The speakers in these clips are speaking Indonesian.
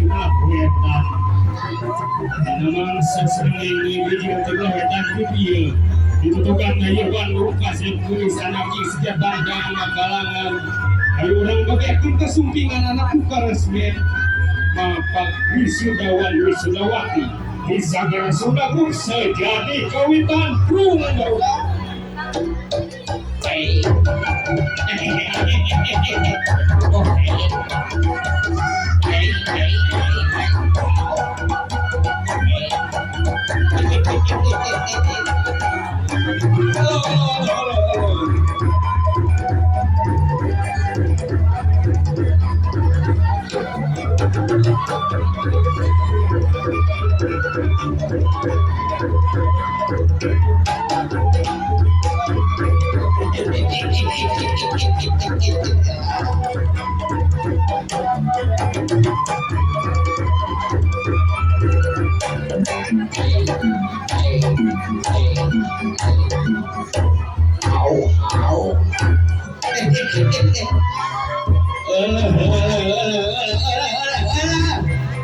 tiba wetan nama sesenang ini dia tiba wetan dia itu tukang daya Bandung kasih tulisan lagi setiap bandang kalangan ayo orang bagian kesumpingan anak buka resmi Bapak Wisudawati di Sagara Sunda sejadi kawitan Brunei. Hey.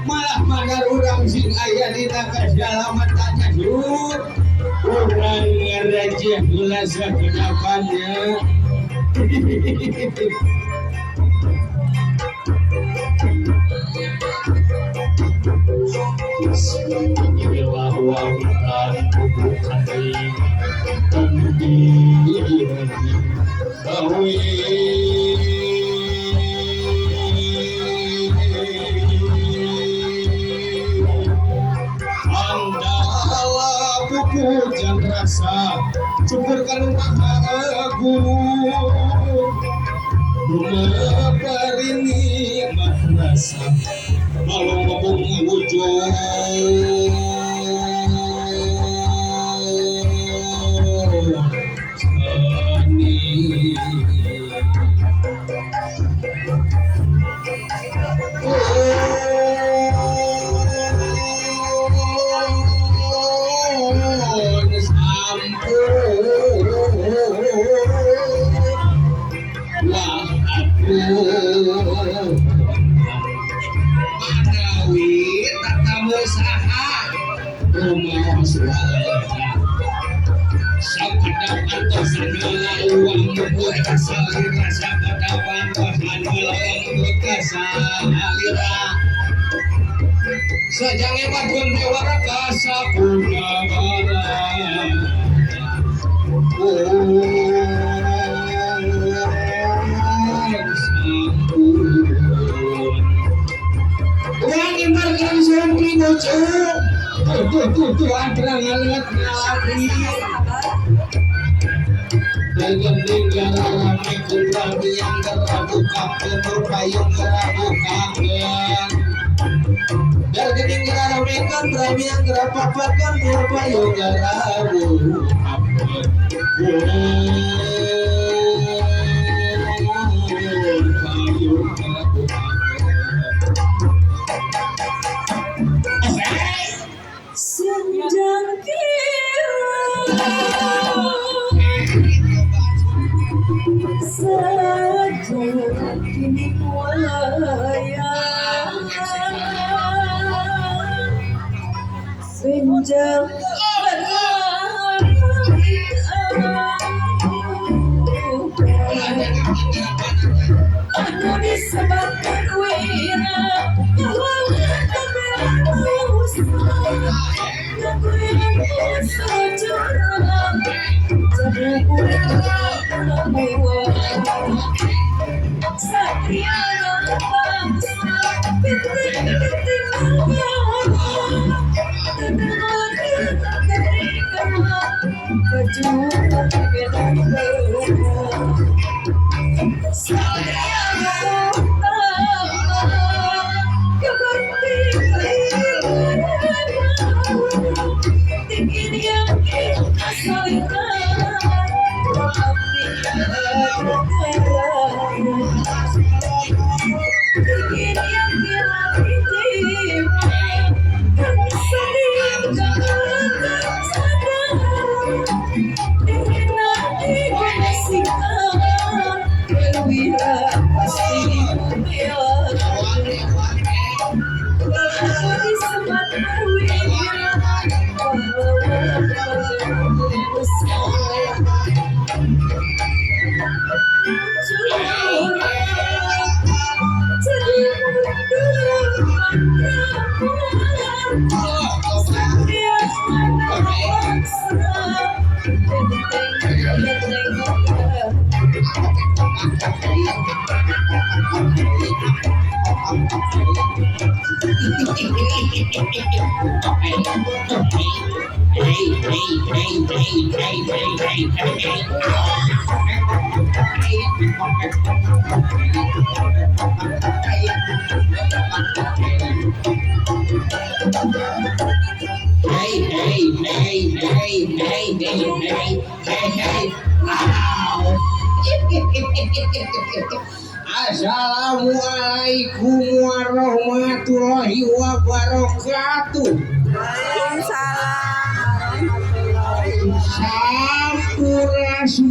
Malah magar urang sing aya dina keselamatan yuk urang ngerajah gelas kedapannya hujan rasa cukurkan guru berini rasa malu ngomong wujud Sejang hebat pun dewara kasa punya barang uang imarkan sompi nucu tuh antrang alat nabi dengan rame kurami yang gerabuka penuh payung gerabukan Dargening geramekan rami yang gerapapakan purpayung gerabu payung senjang kira saja kini wayang senjang aku disebabkan wira Assalamualaikum warahmatullahi wabarakatuh. Waalaikumsalam warahmatullahi Sampurasun.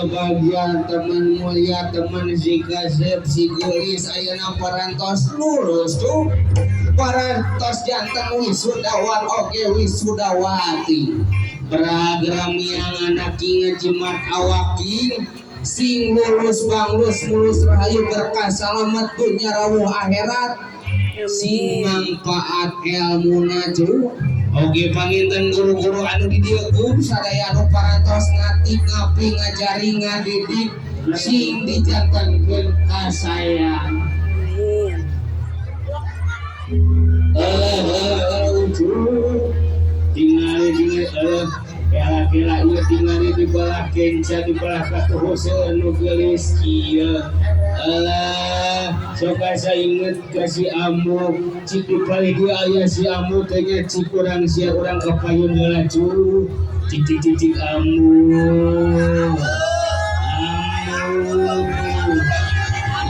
Bagian teman mulia teman si kasep si gelis ayeuna parantos lulus tuh parantos janten wisudawan oke wisudawati program yang anak ingat jemat awaking sing lulus banglus mulus rahayu berkah selamat dunia rawuh akhirat sing manfaat ilmu naju. Oke panginten guru-guru anu di dieu sadaya anu parantos ngati ngapi ngajari ngadidik sing dijantankeun ka saya. Tinggal kela-kela ieu tinggali di belah kenca di belah katuhuseun nu geulis kieu. Sok asa inget kasih amu cik dipali dia ayah si amu tanya cik kurang sia orang kapayun ngelacu cik amu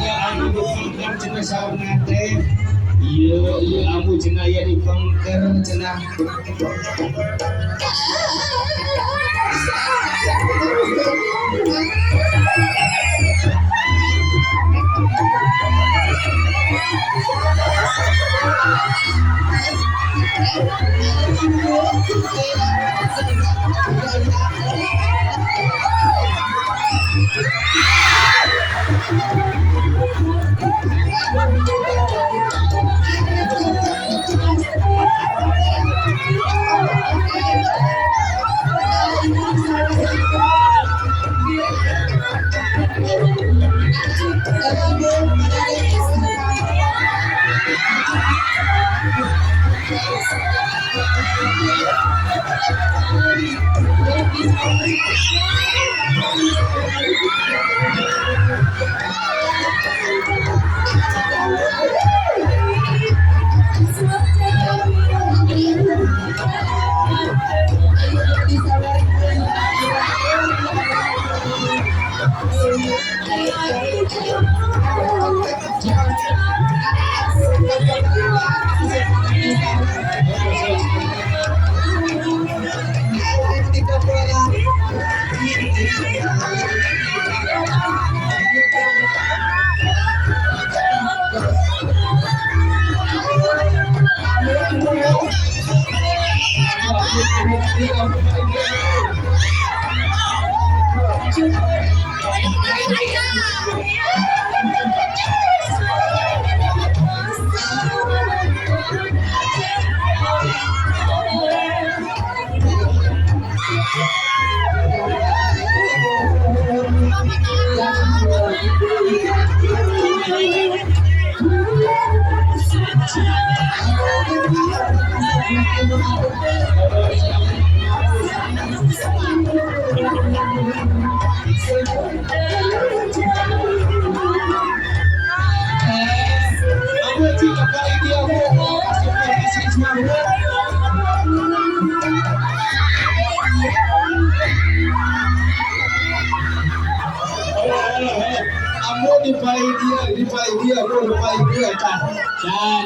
ya amu dipangker cina sahur nate iya amu cina ya dipangker cina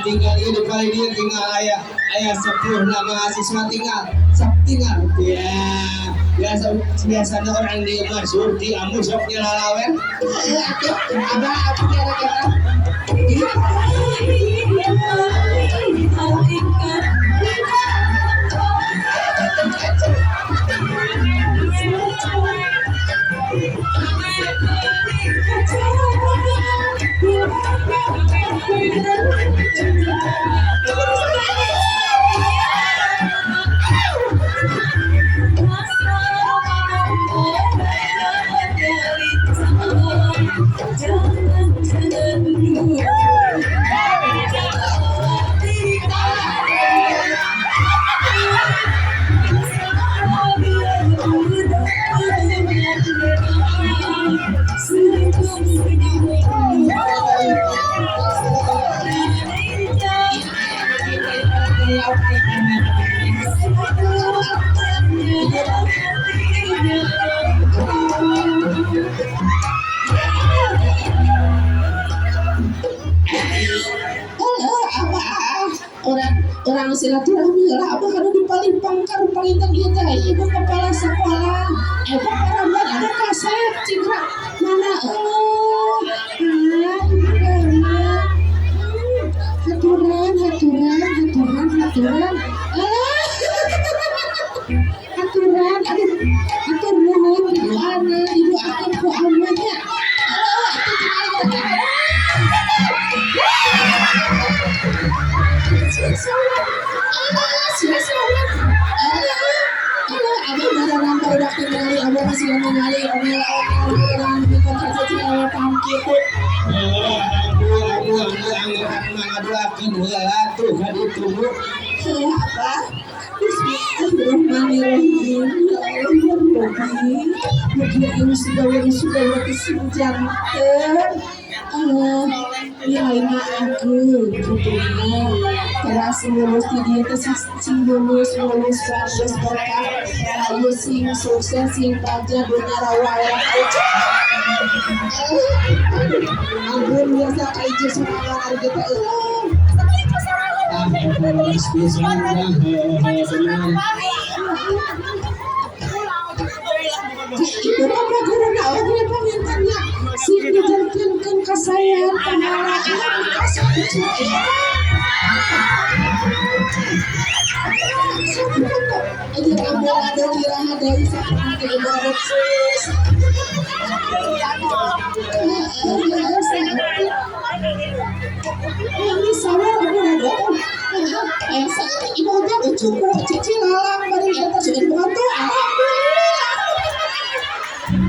tinggal ini paling dia tinggal ayah 10 mahasiswa tinggal ya biasanya orang di masyhur di amu sok nyelalawen ada apa kira-kira Abah orang silaturahmi lah abah kada dipalimpang karo palitan ieu teh ibu kepala sekolah paramban ada kasep cigra mana haturan haturan aduh hatur nuhun doana didoakeun ku amannya abang barangan barudak tinggali abang masih ningali orang di kota Ciawi pangkit apa Bismillahirrahmanirrahim ya Allah mugi ini sudah kesenjangan nilainya aku tentunya keras lulus di dia sing lulus bagus berkah ayo sing sukses sing pajak dunia rawaya ampun biasa kayak semangat harga tak ibu bapak guru naon dia pamintanya sing dijantankeun ka saya pahala aja kamu ada kira dari seperti ibarat sis ini sama aku ada saat ibu udah cukup cicil alam bari eta sudah bantu alhamdulillah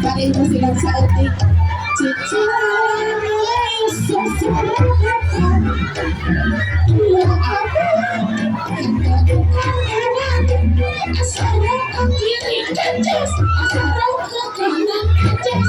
bari itu sidang saeutik cicil alam ya asal ke kiri kecas asal ke kanan kecas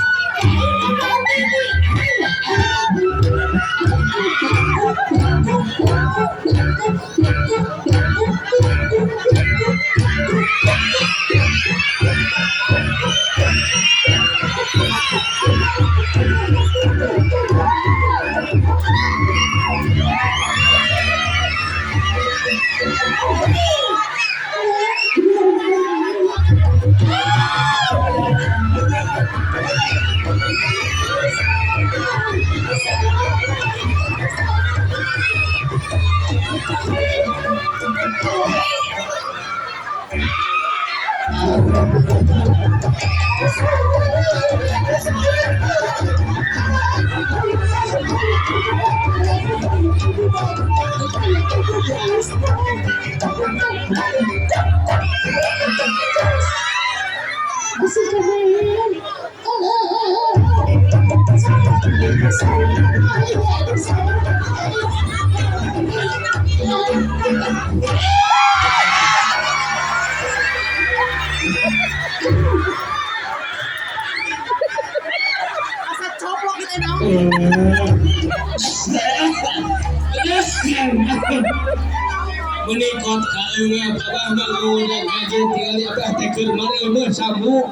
menikot kaewe abah manggunan aja tinggal abah teker mari mah sambu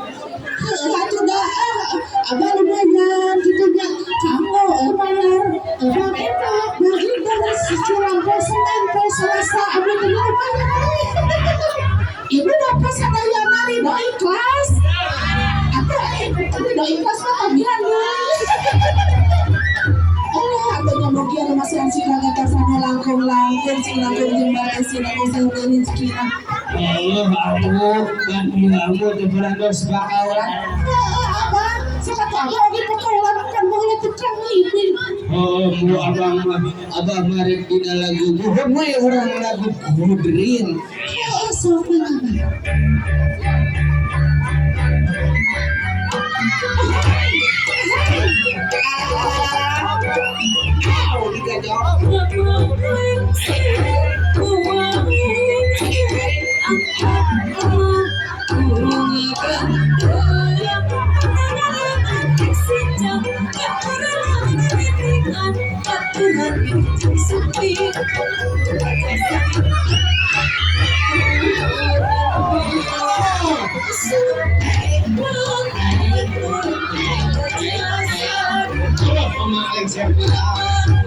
satu dah abah lumayan gitu nya kamu bayar abah enak bagi beres cicilan Senin Selasa abah bener bayar ibu dapat sadaya nari doi kelas atau doi kelas mah tabian adanya mugian masih silaga kasana langkung silaga jembatan silaga sangkeun cikina Allah aku bantu teu berantos bakalan abah sakata lagi pekaulan kan boleh tukang ibin mu abang mari dina lagu buhun we urang lagu kudrin sok Siapa